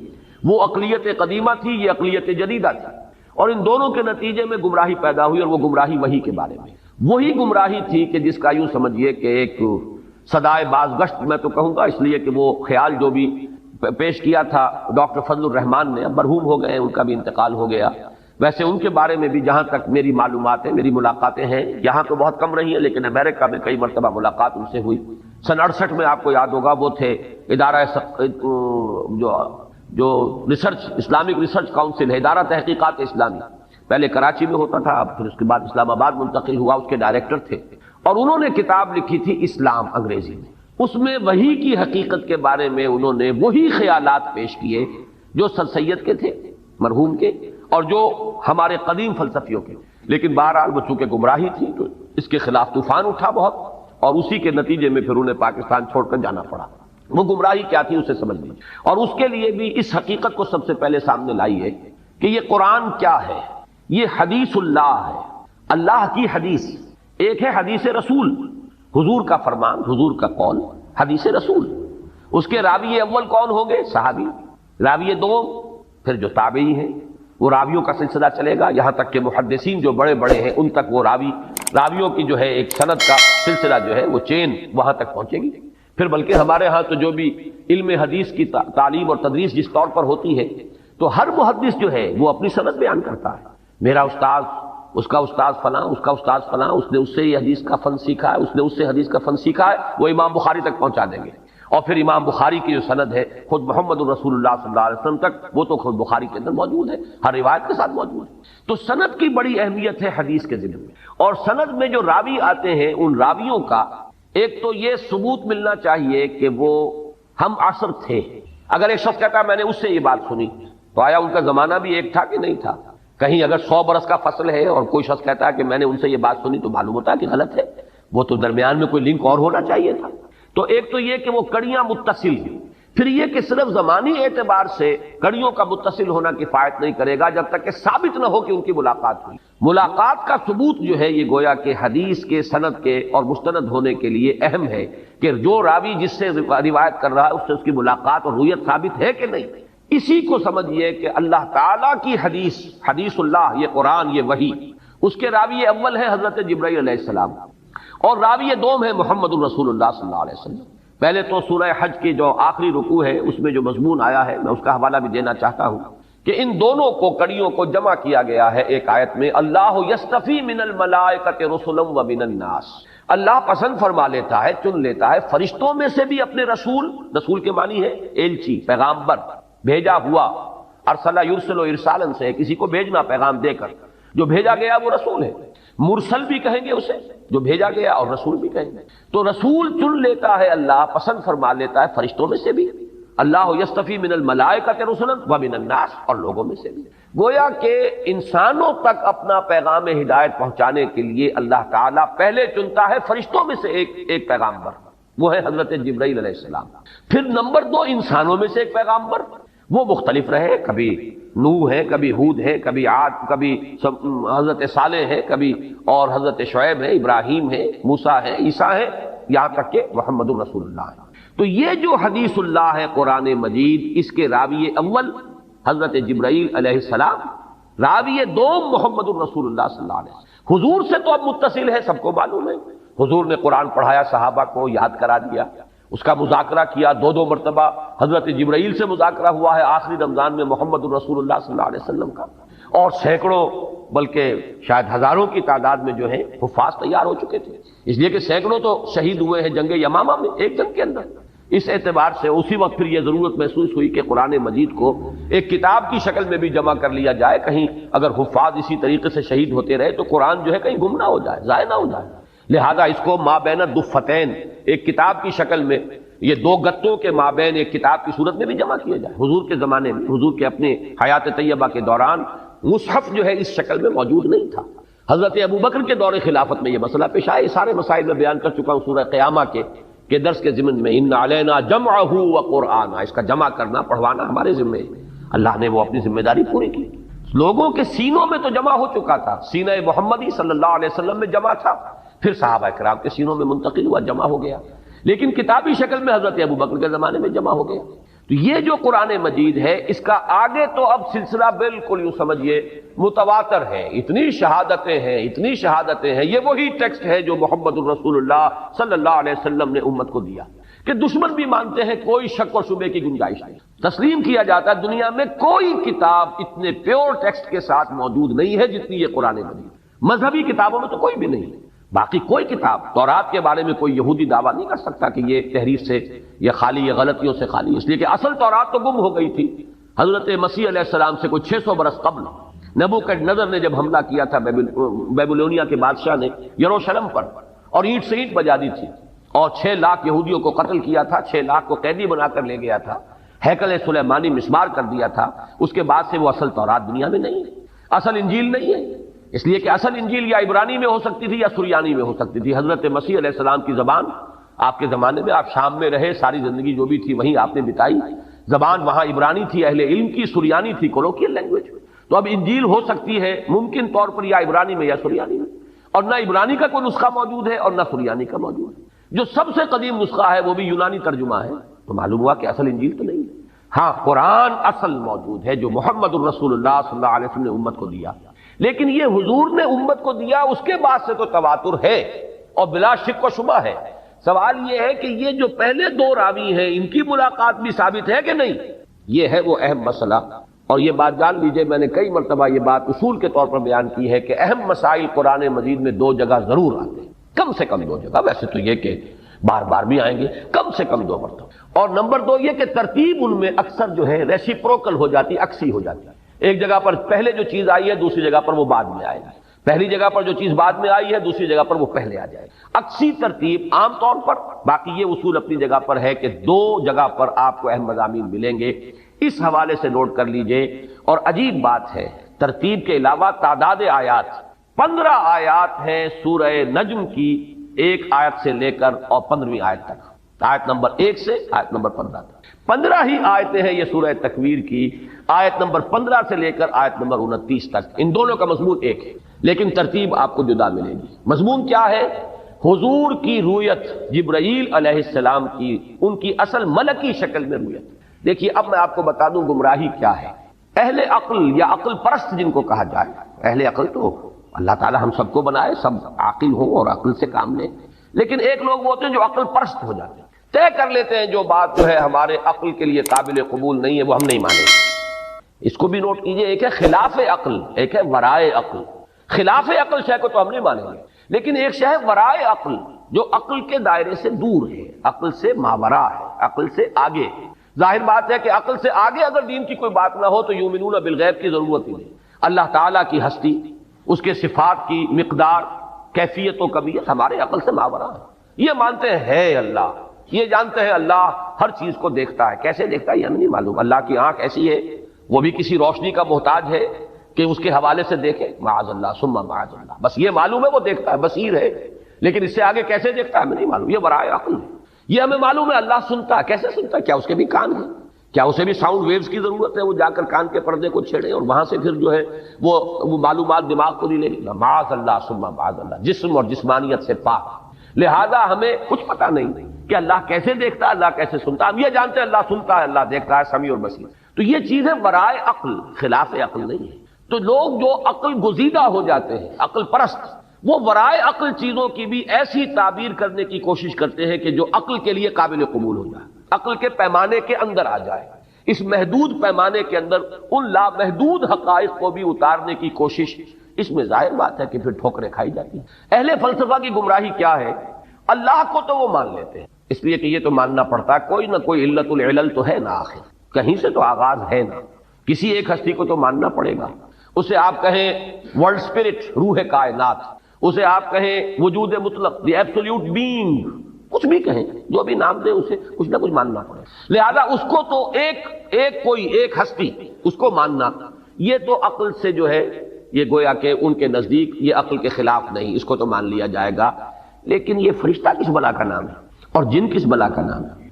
وہ اقلیت قدیمہ تھی، یہ اقلیت جدیدہ تھی، اور ان دونوں کے نتیجے میں گمراہی پیدا ہوئی، اور وہ گمراہی وحی کے بارے میں، وہی گمراہی تھی کہ جس کا یوں سمجھیے کہ ایک صدائے بازگشت میں تو کہوں گا، اس لیے کہ وہ خیال جو بھی پیش کیا تھا ڈاکٹر فضل الرحمان نے، اب مرحوم ہو گئے، ان کا بھی انتقال ہو گیا۔ ویسے ان کے بارے میں بھی جہاں تک میری معلومات ہیں، میری ملاقاتیں ہیں، یہاں تو بہت کم رہی ہیں لیکن امریکہ میں کئی مرتبہ ملاقات ان سے ہوئی۔ سن 68 میں آپ کو یاد ہوگا وہ تھے ادارہ جو ریسرچ، اسلامک ریسرچ کاؤنسل ہے، ادارہ تحقیقات اسلامی، پہلے کراچی میں ہوتا تھا، اب پھر اس کے بعد اسلام آباد منتقل ہوا، اس کے ڈائریکٹر تھے، اور انہوں نے کتاب لکھی تھی اسلام انگریزی میں۔ اس میں وحی کی حقیقت کے بارے میں انہوں نے وہی خیالات پیش کیے جو سر سید کے تھے مرحوم کے، اور جو ہمارے قدیم فلسفیوں کے، لیکن بہرحال وہ چونکہ گمراہی تھی تو اس کے خلاف طوفان اٹھا بہت، اور اسی کے نتیجے میں پھر انہیں پاکستان چھوڑ کر جانا پڑا۔ وہ گمراہی کیا تھی اسے سمجھ لیجیے، اور اس کے لیے بھی اس حقیقت کو سب سے پہلے سامنے لائی ہے کہ یہ قرآن کیا ہے، یہ حدیث اللہ ہے، اللہ کی حدیث۔ ایک ہے حدیث رسول، حضور کا فرمان، حضور کا قول، حدیث رسول۔ اس کے راوی اول کون ہوں گے؟ صحابی۔ راوی دوم پھر جو تابعی ہیں، وہ راویوں کا سلسلہ چلے گا یہاں تک کہ محدثین جو بڑے بڑے ہیں ان تک وہ راویوں کی جو ہے ایک سند کا سلسلہ جو ہے وہ چین وہاں تک پہنچے گی۔ پھر بلکہ ہمارے ہاں تو جو بھی علم حدیث کی تعلیم اور تدریس جس طور پر ہوتی ہے تو ہر محدث جو ہے وہ اپنی سند بیان کرتا ہے، میرا استاذ، اس کا استاذ فلاں، اس کا استاذ فلاں، اس نے اس سے یہ حدیث کا فن سیکھا ہے، اس نے اس سے حدیث کا فن سیکھا ہے، وہ امام بخاری تک پہنچا دیں گے، اور پھر امام بخاری کی جو سند ہے خود محمد الرسول اللہ صلی اللہ علیہ وسلم تک، وہ تو خود بخاری کے اندر موجود ہے، ہر روایت کے ساتھ موجود ہے۔ تو سند کی بڑی اہمیت ہے حدیث کے ذمہ میں، اور سند میں جو راوی آتے ہیں ان راویوں کا ایک تو یہ ثبوت ملنا چاہیے کہ وہ ہم عصر تھے۔ اگر ایک شخص کہتا ہے میں نے اس سے یہ بات سنی تو آیا ان کا زمانہ بھی ایک تھا کہ نہیں تھا؟ کہیں اگر 100 برس کا فصل ہے اور کوئی شخص کہتا ہے کہ میں نے ان سے یہ بات سنی تو معلوم ہوتا ہے کہ غلط ہے، وہ تو درمیان میں کوئی لنک اور ہونا چاہیے تھا۔ تو ایک تو یہ کہ وہ کڑیاں متصل ہیں، پھر یہ کہ صرف زمانی اعتبار سے کڑیوں کا متصل ہونا کفایت نہیں کرے گا جب تک کہ ثابت نہ ہو کہ ان کی ملاقات ہوئی۔ ملاقات کا ثبوت جو ہے یہ گویا کہ حدیث کے سند کے اور مستند ہونے کے لیے اہم ہے کہ جو راوی جس سے روایت کر رہا ہے اس سے اس کی ملاقات اور رویت ثابت ہے کہ نہیں۔ اسی کو سمجھیے کہ اللہ تعالیٰ کی حدیث، حدیث اللہ، یہ قرآن، یہ وحی، اس کے راوی اول ہے حضرت جبرائیل علیہ السلام، اور راوی دوم ہے محمد الرسول اللہ صلی اللہ علیہ وسلم۔ پہلے تو سورہ حج کی جو آخری رکوع ہے اس میں جو مضمون آیا ہے میں اس کا حوالہ بھی دینا چاہتا ہوں کہ ان دونوں کو کڑیوں کو جمع کیا گیا ہے ایک آیت میں، اللہ یصطفی من الملائکۃ رسلا ومن الناس، اللہ پسند فرما لیتا ہے، چن لیتا ہے فرشتوں میں سے بھی اپنے رسول، رسول کے معنی ہے ایلچی، پیغامبر، بھیجا ہوا، ارسل یرسل ارسالا سے کسی کو بھیجنا پیغام دے کر، جو بھیجا گیا وہ رسول ہے، مرسل بھی کہیں گے اسے جو بھیجا گیا، اور رسول بھی کہیں گے۔ تو رسول چن لیتا ہے اللہ، پسند فرما لیتا ہے فرشتوں میں سے بھی، اللہ یصطفی من الملائکۃ رسلا ومن الناس، اور لوگوں میں سے بھی۔ گویا کہ انسانوں تک اپنا پیغام ہدایت پہنچانے کے لیے اللہ تعالیٰ پہلے چنتا ہے فرشتوں میں سے ایک پیغامبر، وہ ہے حضرت جبرائیل علیہ السلام۔ پھر نمبر 2 انسانوں میں سے ایک پیغامبر، وہ مختلف رہے، کبھی نوح ہے، کبھی ہود ہے، کبھی عاد، کبھی حضرت صالح ہے، کبھی اور حضرت شعیب ہے، ابراہیم ہے، موسیٰ ہے، عیسیٰ ہے، یہاں تک کہ محمد الرسول اللہ ہے۔ تو یہ جو حدیث اللہ ہے قرآن مجید، اس کے راوی اول حضرت جبرائیل علیہ السلام، راوی دوم محمد الرسول اللہ صلی اللہ علیہ وسلم۔ حضور سے تو اب متصل ہے، سب کو معلوم ہے، حضور نے قرآن پڑھایا، صحابہ کو یاد کرا دیا، اس کا مذاکرہ کیا، 2 مرتبہ حضرت جبرائیل سے مذاکرہ ہوا ہے آخری رمضان میں محمد الرسول اللہ صلی اللہ علیہ وسلم کا، اور سینکڑوں بلکہ شاید ہزاروں کی تعداد میں جو ہے حفاظ تیار ہو چکے تھے، اس لیے کہ سینکڑوں تو شہید ہوئے ہیں جنگ یمامہ میں، ایک جنگ کے اندر۔ اس اعتبار سے اسی وقت پھر یہ ضرورت محسوس ہوئی کہ قرآن مجید کو ایک کتاب کی شکل میں بھی جمع کر لیا جائے، کہیں اگر حفاظ اسی طریقے سے شہید ہوتے رہے تو قرآن جو ہے کہیں گم نہ ہو جائے، ضائع نہ ہو جائے، لہذا اس کو ما بین الدفتین، ایک کتاب کی شکل میں، یہ 2 گتوں کے مابین ایک کتاب کی صورت میں بھی جمع کیا جائے۔ حضور کے زمانے میں، حضور کے اپنے حیات طیبہ کے دوران مصحف جو ہے اس شکل میں موجود نہیں تھا۔ حضرت ابوبکر کے دور خلافت میں یہ مسئلہ پیش آیا، یہ سارے مسائل میں بیان کر چکا ہوں سورہ قیامہ کے درس کے ضمن میں، ان علینا جمعہ وقرآن، اس کا جمع کرنا، پڑھوانا ہمارے ذمہ ہے۔ اللہ نے وہ اپنی ذمہ داری پوری کی، لوگوں کے سینوں میں تو جمع ہو چکا تھا، سینہ محمدی صلی اللہ علیہ وسلم میں جمع تھا، پھر صحابہ کرام کے سینوں میں منتقل ہوا، جمع ہو گیا، لیکن کتابی شکل میں حضرت ابوبکر کے زمانے میں جمع ہو گیا۔ تو یہ جو قرآن مجید ہے اس کا آگے تو اب سلسلہ بالکل یوں سمجھیے متواتر ہے، اتنی شہادتیں ہیں، یہ وہی ٹیکسٹ ہے جو محمد الرسول اللہ صلی اللہ علیہ وسلم نے امت کو دیا کہ دشمن بھی مانتے ہیں، کوئی شک و شبے کی گنجائش نہیں، تسلیم کیا جاتا ہے دنیا میں کوئی کتاب اتنے پیور ٹیکسٹ کے ساتھ موجود نہیں ہے جتنی یہ قرآن مجید۔ مذہبی کتابوں میں تو کوئی بھی نہیں ہے، باقی کوئی کتاب تورات کے بارے میں کوئی یہودی دعویٰ نہیں کر سکتا کہ یہ تحریف سے یہ خالی، یہ غلطیوں سے خالی، اس لیے کہ اصل تورات تو گم ہو گئی تھی حضرت مسیح علیہ السلام سے کوئی 600 برس قبل۔ نبوکڈنضر نے جب حملہ کیا تھا بیبلونیا کے بادشاہ نے یروشلم پر، اور اینٹ سے اینٹ بجا دی تھی، اور 6 لاکھ یہودیوں کو قتل کیا تھا، 6 لاکھ کو قیدی بنا کر لے گیا تھا، ہیکل سلیمانی مسمار کر دیا تھا، اس کے بعد سے وہ اصل تورات دنیا میں نہیں ہے، اصل انجیل نہیں ہے، اس لیے کہ اصل انجیل یا عبرانی میں ہو سکتی تھی یا سریانی میں ہو سکتی تھی۔ حضرت مسیح علیہ السلام کی زبان آپ کے زمانے میں، آپ شام میں رہے، ساری زندگی جو بھی تھی وہیں آپ نے بتائی، زبان وہاں عبرانی تھی، اہل علم کی، سریانی تھی، کولوکیل لینگویج۔ تو اب انجیل ہو سکتی ہے ممکن طور پر یا عبرانی میں یا سریانی میں، اور نہ عبرانی کا کوئی نسخہ موجود ہے اور نہ سریانی کا موجود ہے، جو سب سے قدیم نسخہ ہے وہ بھی یونانی ترجمہ ہے، تو معلوم ہوا کہ اصل انجیل تو نہیں ہے۔ ہاں قرآن اصل موجود ہے جو محمد الرسول اللہ صلی اللہ علیہ وسلم نے امت کو دیا، لیکن یہ حضور نے امت کو دیا اس کے بعد سے تو تواتر ہے اور بلا شک و شبہ ہے۔ سوال یہ ہے کہ یہ جو پہلے 2 راوی ہیں ان کی ملاقات بھی ثابت ہے کہ نہیں، یہ ہے وہ اہم مسئلہ۔ اور یہ بات جان لیجئے، میں نے کئی مرتبہ یہ بات اصول کے طور پر بیان کی ہے کہ اہم مسائل قرآن مجید میں 2 جگہ ضرور آتے ہیں، کم سے کم 2 جگہ، ویسے تو یہ کہ بار بار بھی آئیں گے، کم سے کم 2 مرتبہ۔ اور نمبر 2 یہ کہ ترتیب ان میں اکثر جو ہے ریسیپروکل ہو جاتی، عکسی ہو جاتی ہے، ایک جگہ پر پہلے جو چیز آئی ہے دوسری جگہ پر وہ بعد میں آئے گی، پہلی جگہ پر جو چیز بعد میں آئی ہے دوسری جگہ پر وہ پہلے آ جائے گی، عکسی ترتیب عام طور پر۔ باقی یہ اصول اپنی جگہ پر ہے کہ 2 جگہ پر آپ کو اہم مضامین ملیں گے، اس حوالے سے نوٹ کر لیجئے۔ اور عجیب بات ہے، ترتیب کے علاوہ تعداد آیات 15 آیات ہیں سورہ نجم کی، 1 آیت سے لے کر اور 15ویں آیت تک، آیت نمبر 1 سے آیت نمبر 15 تک 15 ہی آیتیں ہیں یہ سورہ تکویر کی، آیت نمبر 15 سے لے کر آیت نمبر 29 تک، ان دونوں کا مضمون ایک ہے لیکن ترتیب آپ کو جدا ملے گی۔ مضمون کیا ہے؟ حضور کی رویت، جبرائیل علیہ السلام کی، ان کی اصل ملکی شکل میں رویت۔ دیکھیے اب میں آپ کو بتا دوں گمراہی کیا ہے۔ اہل عقل یا عقل پرست جن کو کہا جائے، اہل عقل تو اللہ تعالی ہم سب کو بنائے، سب عاقل ہوں اور عقل سے کام لیں، لیکن ایک لوگ وہ ہوتے ہیں جو عقل پرست ہو جاتے ہیں، طے کر لیتے ہیں جو بات جو ہے ہمارے عقل کے لیے قابل قبول نہیں ہے وہ ہم نہیں مانیں گے۔ اس کو بھی نوٹ کیجئے، ایک ہے خلاف عقل، ایک ہے ورائے عقل۔ خلاف عقل شے کو تو ہم نہیں مانیں گے، لیکن ایک شے ہے ورائے عقل جو عقل کے دائرے سے دور ہے، عقل سے ماورا ہے، عقل سے آگے ہے۔ ظاہر بات ہے کہ عقل سے آگے اگر دین کی کوئی بات نہ ہو تو یؤمنون بالغیب کی ضرورت ہی نہیں۔ اللہ تعالیٰ کی ہستی، اس کے صفات کی مقدار، کیفیت و کمیت ہمارے عقل سے ماورا ہے۔ یہ مانتے ہیں ہے اللہ، یہ جانتے ہیں اللہ ہر چیز کو دیکھتا ہے، کیسے دیکھتا ہے یہ ہمیں نہیں معلوم، اللہ کی آنکھ ایسی ہے، وہ بھی کسی روشنی کا محتاج ہے کہ اس کے حوالے سے دیکھے، معاذ اللہ ثم معاذ اللہ، بس یہ معلوم ہے وہ دیکھتا ہے، بصیر ہے، لیکن اس سے آگے کیسے دیکھتا ہے ہمیں نہیں معلوم، یہ ورائے عقل ہے۔ یہ ہمیں معلوم ہے اللہ سنتا ہے، کیسے سنتا ہے؟ کیا اس کے بھی کان ہیں؟ کیا اسے بھی ساؤنڈ ویوز کی ضرورت ہے؟ وہ جا کر کان کے پردے کو چھیڑے اور وہاں سے پھر جو ہے وہ معلومات دماغ کو نہیں لے گی، معاذ اللہ ثم معاذ اللہ، جسم اور جسمانیت سے پاک۔ لہذا ہمیں کچھ پتہ نہیں کہ اللہ کیسے دیکھتا ہے، اللہ کیسے سنتا ہے، ہم یہ جانتے ہیں اللہ سنتا ہے، اللہ دیکھتا ہے، سمیع اور بصیر۔ تو یہ چیز ہے ورائے عقل، خلاف عقل نہیں ہے۔ تو لوگ جو عقل گزیدہ ہو جاتے ہیں، عقل پرست، وہ ورائے عقل چیزوں کی بھی ایسی تعبیر کرنے کی کوشش کرتے ہیں کہ جو عقل کے لیے قابل قبول ہو جائے، عقل کے پیمانے کے اندر آ جائے۔ اس محدود پیمانے کے اندر ان لامحدود حقائق کو بھی اتارنے کی کوشش، اس میں ظاہر بات ہے کہ پھر ٹھوکریں کھائی جاتی ہیں۔ اہل فلسفہ کی گمراہی کیا ہے؟ اللہ کو تو وہ مان لیتے ہیں، اس لیے کہ یہ تو ماننا پڑتا ہے، کوئی نہ کوئی علت العلل تو ہے نا، آخر کہیں سے تو آغاز ہے نا، کسی ایک ہستی کو تو ماننا پڑے گا۔ اسے آپ کہیں ورلڈ اسپرٹ، روح کائنات، اسے آپ کہیں وجود مطلق، دی ایبسولوٹ بینگ، کچھ بھی کہیں، جو بھی نام دیں اسے کچھ نہ کچھ ماننا پڑے۔ لہذا اس کو تو ایک ہستی، اس کو ماننا، یہ تو عقل سے جو ہے یہ گویا کہ ان کے نزدیک یہ عقل کے خلاف نہیں، اس کو تو مان لیا جائے گا۔ لیکن یہ فرشتہ کس بلا کا نام ہے اور جن کس بلا کا نام ہے؟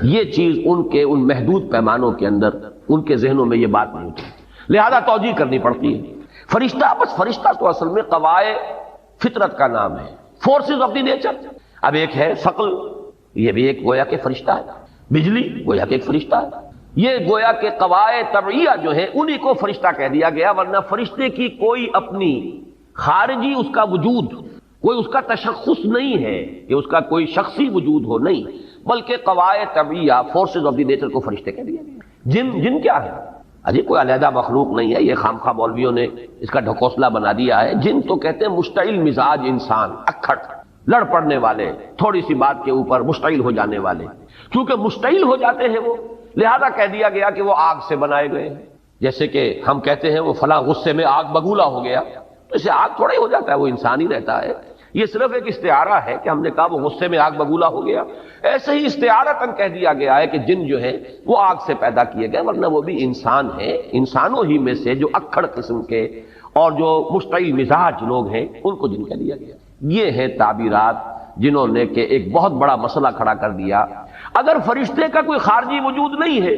یہ چیز ان محدود پیمانوں کے اندر ان کے ذہنوں میں یہ بات نہیں ہوتی، لہذا توجیہ کرنی پڑتی ہے۔ فرشتہ، بس فرشتہ تو اصل میں قوائے فطرت کا نام ہے، فورسز آف دی نیچر۔ اب ایک ہے ثقل، یہ بھی ایک گویا کہ فرشتہ ہے، بجلی گویا کہ ایک فرشتہ ہے، یہ گویا کہ قواعد طبعیہ جو ہیں انہی کو فرشتہ کہہ دیا گیا، ورنہ فرشتے کی کوئی اپنی خارجی اس کا وجود، کوئی اس کا تشخص نہیں ہے کہ اس کا کوئی شخصی وجود ہو، نہیں، بلکہ قواعد طبعیہ، فورسز آف دی نیچر کو فرشتے کہہ دیا گیا۔ جن کیا ہے؟ اجی کوئی علیحدہ مخلوق نہیں ہے، یہ خامخواہ مولویوں نے اس کا ڈھکوسلا بنا دیا ہے۔ جن تو کہتے ہیں مشتعل مزاج انسان، اکھڑ، لڑ پڑنے والے، تھوڑی سی بات کے اوپر مشتعل ہو جانے والے، کیونکہ مشتعل ہو جاتے ہیں وہ، لہذا کہہ دیا گیا کہ وہ آگ سے بنائے گئے ہیں۔ جیسے کہ ہم کہتے ہیں وہ فلاں غصے میں آگ بگولا ہو گیا، تو اسے آگ تھوڑا ہی ہو جاتا ہے، وہ انسان ہی رہتا ہے۔ یہ صرف ایک استعارہ ہے کہ ہم نے کہا وہ غصے میں آگ بگولا ہو گیا، ایسے ہی استعارتاً کہہ دیا گیا ہے کہ جن جو ہے وہ آگ سے پیدا کیے گئے، ورنہ وہ بھی انسان ہیں، انسانوں ہی میں سے جو اکھڑ قسم کے اور جو مشتعل مزاج لوگ ہیں ان کو جن کہہ دیا گیا۔ یہ ہے تعبیرات جنہوں نے کہ ایک بہت بڑا مسئلہ کھڑا کر دیا۔ اگر فرشتے کا کوئی خارجی وجود نہیں ہے،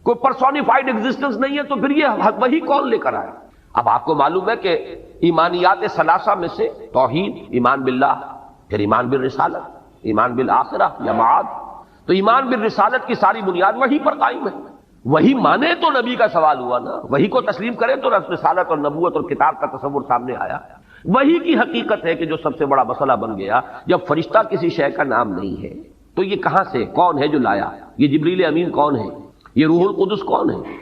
کوئی پرسونیفائڈ ایگزسٹنس نہیں ہے، تو پھر یہ وہی کون لے کر آئے؟ اب آپ کو معلوم ہے کہ ایمانیات ثلاثہ میں سے توحید، ایمان باللہ، پھر ایمان بالرسالت، ایمان بالآخرہ یا معاد، تو ایمان بالرسالت کی ساری بنیاد وہی پر قائم ہے۔ وہی مانے تو نبی کا سوال ہوا نا، وہی کو تسلیم کرے تو رسالت اور نبوت اور کتاب کا تصور سامنے آیا۔ وہی کی حقیقت ہے کہ جو سب سے بڑا مسئلہ بن گیا۔ جب فرشتہ کسی شے کا نام نہیں ہے تو یہ کہاں سے، کون ہے جو لایا؟ یہ جبریل امین کون ہے؟ یہ روح القدس کون ہے؟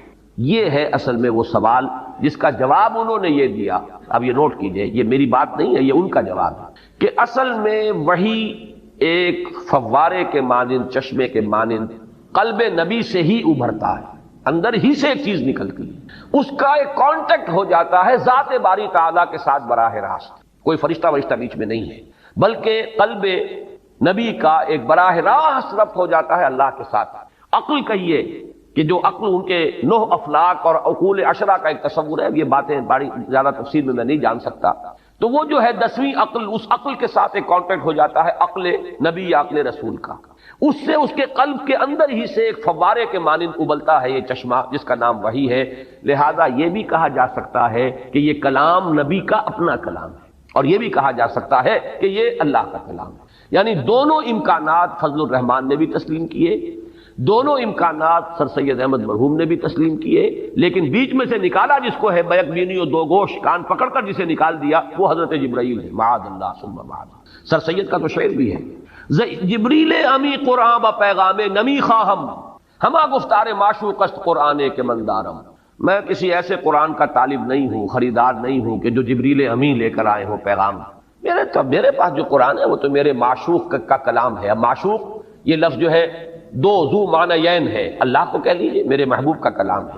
یہ ہے اصل میں وہ سوال جس کا جواب انہوں نے یہ دیا۔ اب یہ نوٹ کیجئے، یہ میری بات نہیں ہے، یہ ان کا جواب ہے کہ اصل میں وہی ایک فوارے کے مانند، چشمے کے مانند قلب نبی سے ہی ابھرتا ہے، اندر ہی سے ایک چیز نکلتی ہے، اس کا ایک کانٹیکٹ ہو جاتا ہے ذات باری تعالیٰ کے ساتھ براہ راست۔ کوئی فرشتہ بیچ میں نہیں ہے، بلکہ قلب نبی کا ایک براہ راست ربط ہو جاتا ہے اللہ کے ساتھ۔ عقل کہیے کہ جو عقل ان کے 9 افلاک اور عقول عشرہ کا ایک تصور ہے، یہ باتیں بڑی زیادہ تفصیل میں نہیں جان سکتا، تو وہ جو ہے 10ویں عقل، اس عقل کے ساتھ ایک کانٹیکٹ ہو جاتا ہے عقل نبی یا عقل رسول کا، اس سے اس کے قلب کے اندر ہی سے ایک فوارے کے مانند ابلتا ہے یہ چشمہ جس کا نام وحی ہے۔ لہذا یہ بھی کہا جا سکتا ہے کہ یہ کلام نبی کا اپنا کلام ہے، اور یہ بھی کہا جا سکتا ہے کہ یہ اللہ کا کلام ہے۔ یعنی دونوں امکانات فضل الرحمان نے بھی تسلیم کیے، دونوں امکانات سر سید احمد مرحوم نے بھی تسلیم کیے، لیکن بیچ میں سے نکالا جس کو ہے بیک بینی و دو گوش، کان پکڑ کر جسے نکال دیا، وہ حضرت جبرائیل ہے، معاذ اللہ ثم معاذ۔ سر سید کا تو شعر بھی ہے، جبریل امی قرآن با پیغام نمی خواہم، ہما گفتار معشوق است قرآن کے مندارم۔ میں کسی ایسے قرآن کا طالب نہیں ہوں، خریدار نہیں ہوں کہ جو جبریل امی لے کر آئے ہوں پیغام۔ میرے پاس جو قرآن ہے وہ تو میرے معشوق کا کلام ہے۔ اب معشوق یہ لفظ جو ہے دو ذو معنیین ہے، اللہ کو کہہ لیجیے، میرے محبوب کا کلام ہے۔